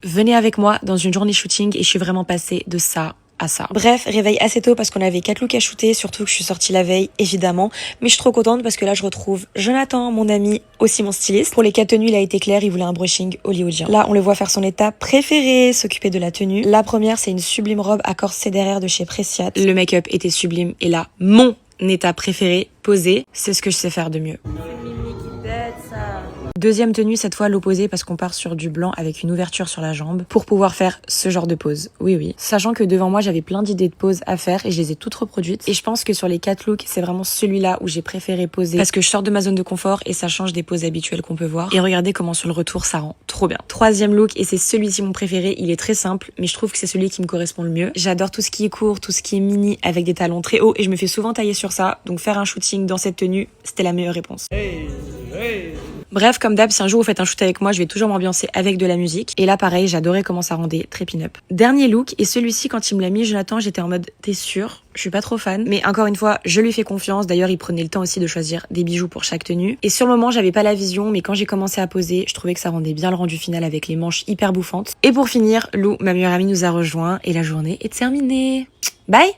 Venez avec moi dans une journée shooting et je suis vraiment passée de ça à ça. Bref, réveil assez tôt parce qu'on avait 4 looks à shooter, surtout que je suis sortie la veille, évidemment. Mais je suis trop contente parce que là, je retrouve Jonathan, mon ami, aussi mon styliste. Pour les 4 tenues, il a été clair, il voulait un brushing hollywoodien. Là, on le voit faire son étape préférée, s'occuper de la tenue. La première, c'est une sublime robe à corps CDR de chez Preciat. Le make-up était sublime et là, mon état préféré, posé, c'est ce que je sais faire de mieux. Deuxième tenue, cette fois l'opposé parce qu'on part sur du blanc avec une ouverture sur la jambe pour pouvoir faire ce genre de pose. Oui. Sachant que devant moi, j'avais plein d'idées de poses à faire et je les ai toutes reproduites. Et je pense que sur les 4 looks, c'est vraiment celui-là où j'ai préféré poser parce que je sors de ma zone de confort et ça change des poses habituelles qu'on peut voir. Et regardez comment sur le retour, ça rend trop bien. Troisième look, et c'est celui-ci mon préféré. Il est très simple, mais je trouve que c'est celui qui me correspond le mieux. J'adore tout ce qui est court, tout ce qui est mini avec des talons très hauts et je me fais souvent tailler sur ça. Donc faire un shooting dans cette tenue, c'était la meilleure réponse. Bref, comme d'hab, si un jour vous faites un shoot avec moi, je vais toujours m'ambiancer avec de la musique. Et là, pareil, j'adorais comment ça rendait très pin-up. Dernier look, et celui-ci, quand il me l'a mis, Jonathan, j'étais en mode, t'es sûr? Je suis pas trop fan. Mais encore une fois, je lui fais confiance. D'ailleurs, il prenait le temps aussi de choisir des bijoux pour chaque tenue. Et sur le moment, j'avais pas la vision, mais quand j'ai commencé à poser, je trouvais que ça rendait bien le rendu final avec les manches hyper bouffantes. Et pour finir, Lou, ma meilleure amie, nous a rejoints et la journée est terminée. Bye!